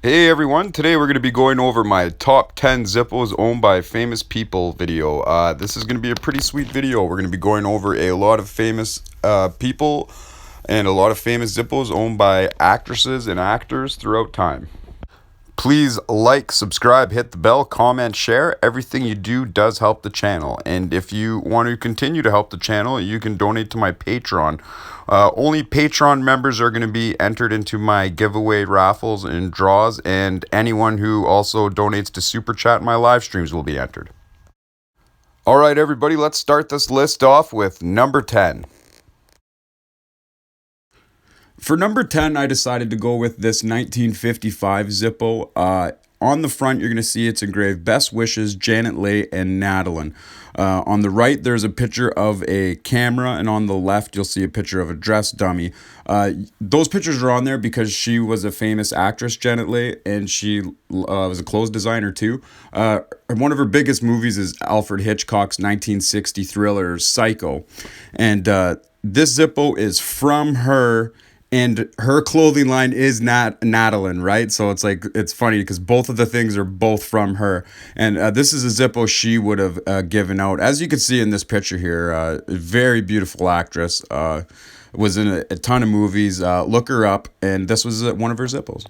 Hey everyone, today we're going to be going over my top 10 Zippos owned by famous people video. This is going to be a pretty sweet video. We're going to be going over a lot of famous people and a lot of famous Zippos owned by actresses and actors throughout time. Please like, subscribe, hit the bell, comment, share. Everything you do does help the channel. And if you want to continue to help the channel, you can donate to my Patreon. Only Patreon members are going to be entered into my giveaway raffles and draws, and anyone who also donates to Super Chat in my live streams will be entered. All right, everybody, let's start this list off with number 10. For number 10, I decided to go with this 1955 Zippo. On the front, you're going to see it's engraved Best Wishes, Janet Leigh, and Natalie. On the right, there's a picture of a camera, and on the left, you'll see a picture of a dress dummy. Those pictures are on there because she was a famous actress, Janet Leigh, and she was a clothes designer too. One of her biggest movies is Alfred Hitchcock's 1960 thriller Psycho. And this Zippo is from her. And her clothing line is Natalie, right? So it's funny because both of the things are both from her. And this is a Zippo she would have given out. As you can see in this picture here, very beautiful actress. Was in a ton of movies. Look her up. And this was one of her Zippos.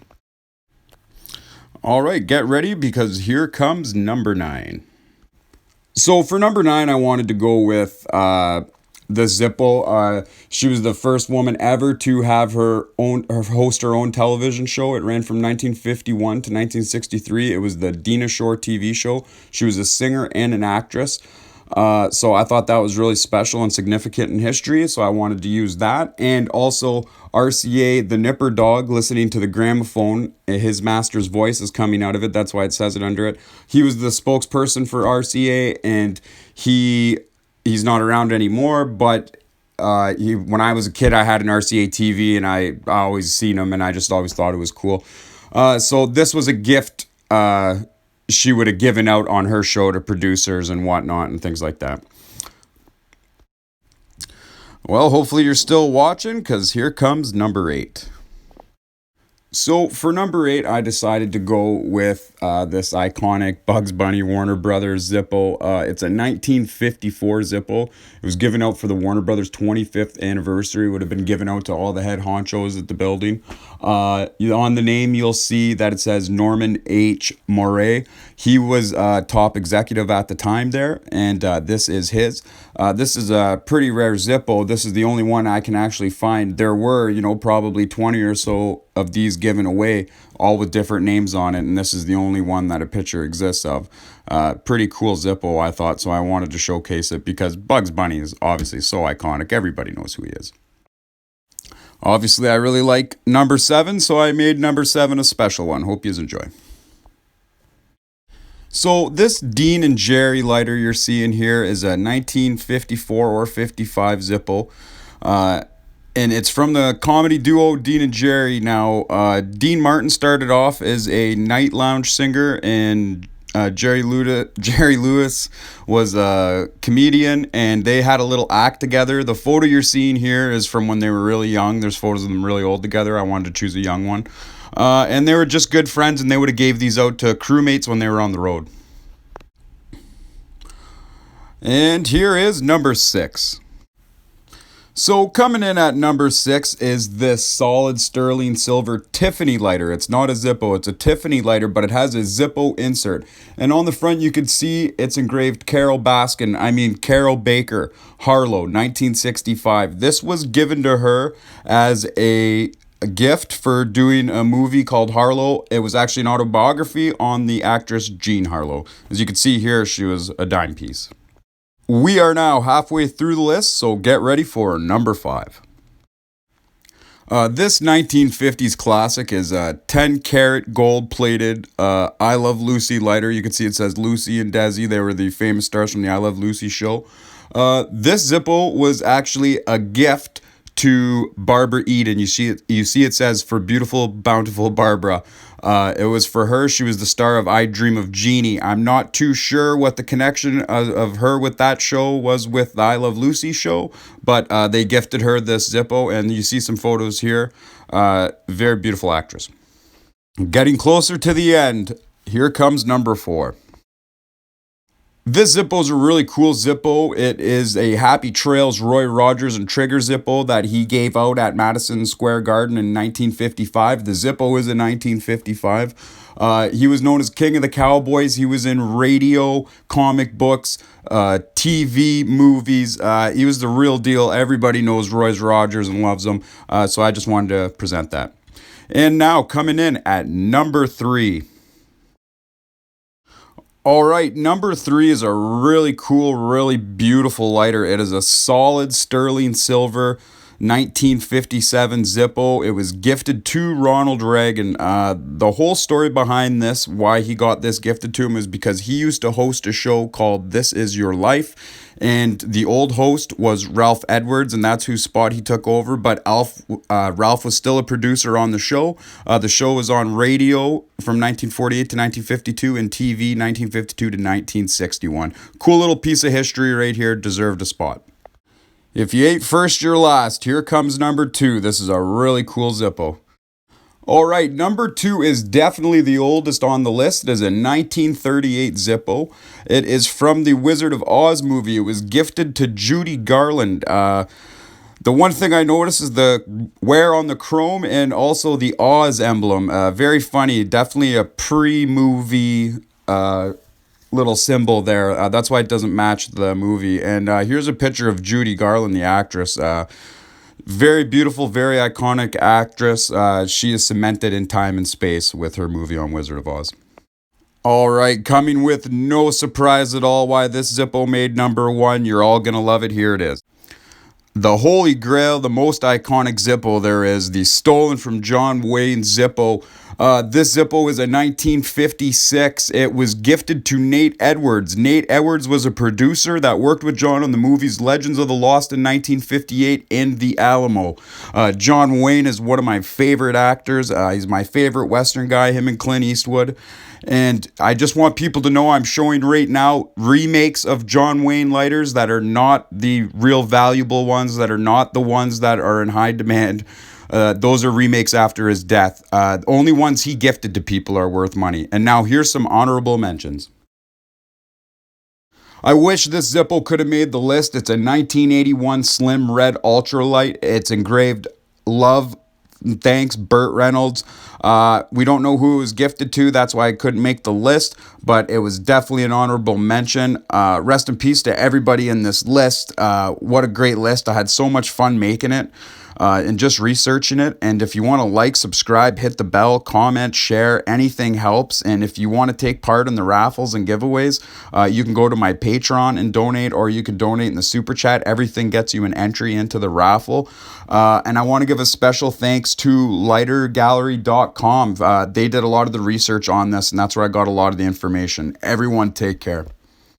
All right, get ready because here comes number 9. So for number 9, I wanted to go with the Zippo. She was the first woman ever to have host her own television show. It ran from 1951 to 1963. It was the Deena Shore TV show. She was a singer and an actress. So I thought that was really special and significant in history. So I wanted to use that. And also RCA, the Nipper dog, listening to the gramophone. His master's voice is coming out of it. That's why it says it under it. He was the spokesperson for RCA, and he's not around anymore, but when I was a kid, I had an RCA TV, and I always seen him, and I just always thought it was cool. So this was a gift she would have given out on her show to producers and whatnot and things like that. Well, hopefully you're still watching, because here comes number 8. So for number 8, I decided to go with this iconic Bugs Bunny Warner Brothers Zippo. It's a 1954 Zippo. It was given out for the Warner Brothers 25th anniversary. It would have been given out to all the head honchos at the building. On the name, you'll see that it says Norman H. Moray. He was top executive at the time there, and this is his. This is a pretty rare Zippo. This is the only one I can actually find. There were, probably 20 or so of these given away, all with different names on it, and this is the only one that a picture exists of. Pretty cool Zippo, I thought, so I wanted to showcase it because Bugs Bunny is obviously so iconic. Everybody knows who he is. Obviously, I really like number 7, so I made number 7 a special one. Hope you enjoy. So this Dean and Jerry lighter you're seeing here is a 1954 or 55 Zippo. And it's from the comedy duo Dean and Jerry. Now, Dean Martin started off as a night lounge singer, and Jerry Lewis was a comedian, and they had a little act together. The photo you're seeing here is from when they were really young. There's photos of them really old together. I wanted to choose a young one. And they were just good friends, and they would have gave these out to crewmates when they were on the road. And here is number 6. So coming in at number 6 is this solid sterling silver Tiffany Lighter. It's not a Zippo, it's a Tiffany Lighter, but it has a Zippo insert. And on the front you can see it's engraved Carol Baker, Harlow, 1965. This was given to her as a gift for doing a movie called Harlow. It was actually an autobiography on the actress Jean Harlow. As you can see here, she was a dime piece. We are now halfway through the list, so get ready for number 5. This 1950s classic is a 10-karat gold-plated I Love Lucy lighter. You can see it says Lucy and Desi. They were the famous stars from the I Love Lucy show. This Zippo was actually a gift to Barbara Eden. You see it says for beautiful, bountiful Barbara. It was for her. She was the star of I Dream of Jeannie. I'm not too sure what the connection of her with that show was with the I Love Lucy show, but they gifted her this Zippo, and you see some photos here. Very beautiful actress. Getting closer to the end. Here comes number 4. This Zippo is a really cool Zippo. It is a Happy Trails Roy Rogers and Trigger Zippo that he gave out at Madison Square Garden in 1955. The Zippo is in 1955. He was known as King of the Cowboys. He was in radio, comic books, TV, movies. He was the real deal. Everybody knows Roy Rogers and loves him. So I just wanted to present that. And now coming in at number 3. All right, number 3 is a really cool, really beautiful lighter. It is a solid sterling silver 1957 Zippo. It was gifted to Ronald Reagan. The whole story behind this, why he got this gifted to him, is because he used to host a show called This Is Your Life. And the old host was Ralph Edwards, and that's whose spot he took over. But Ralph was still a producer on the show. The show was on radio from 1948 to 1952 and TV 1952 to 1961. Cool little piece of history right here. Deserved a spot. If you ain't first, you're last. Here comes number 2. This is a really cool Zippo. All right, number 2 is definitely the oldest on the list. It is a 1938 Zippo. It is from the Wizard of Oz movie. It was gifted to Judy Garland. The one thing I noticed is the wear on the chrome and also the Oz emblem. Very funny. Definitely a pre-movie little symbol there. That's why it doesn't match the movie. And here's a picture of Judy Garland, the actress. Very beautiful, very iconic actress. She is cemented in time and space with her movie on Wizard of Oz. All right, coming with no surprise at all why this Zippo made number 1. You're all going to love it. Here it is. The Holy Grail, the most iconic Zippo there is, the stolen from John Wayne Zippo. This Zippo is a 1956. It was gifted to Nate Edwards. Nate Edwards was a producer that worked with John on the movies Legends of the Lost in 1958 and The Alamo. John Wayne is one of my favorite actors. He's my favorite Western guy, him and Clint Eastwood. And I just want people to know I'm showing right now remakes of John Wayne lighters that are not the real valuable ones, that are not the ones that are in high demand. Those are remakes after his death. Only ones he gifted to people are worth money. And now here's some honorable mentions. I wish this Zippo could have made the list. It's a 1981 Slim Red Ultralight. It's engraved Love, Thanks, Burt Reynolds. We don't know who it was gifted to. That's why I couldn't make the list, but it was definitely an honorable mention. Rest in peace to everybody in this list. What a great list. I had so much fun making it. And just researching it. And if you want to like, subscribe, hit the bell, comment, share, anything helps. And if you want to take part in the raffles and giveaways, you can go to my Patreon and donate, or you can donate in the super chat. Everything gets you an entry into the raffle. And I want to give a special thanks to lightergallery.com. They did a lot of the research on this, and that's where I got a lot of the information. Everyone take care.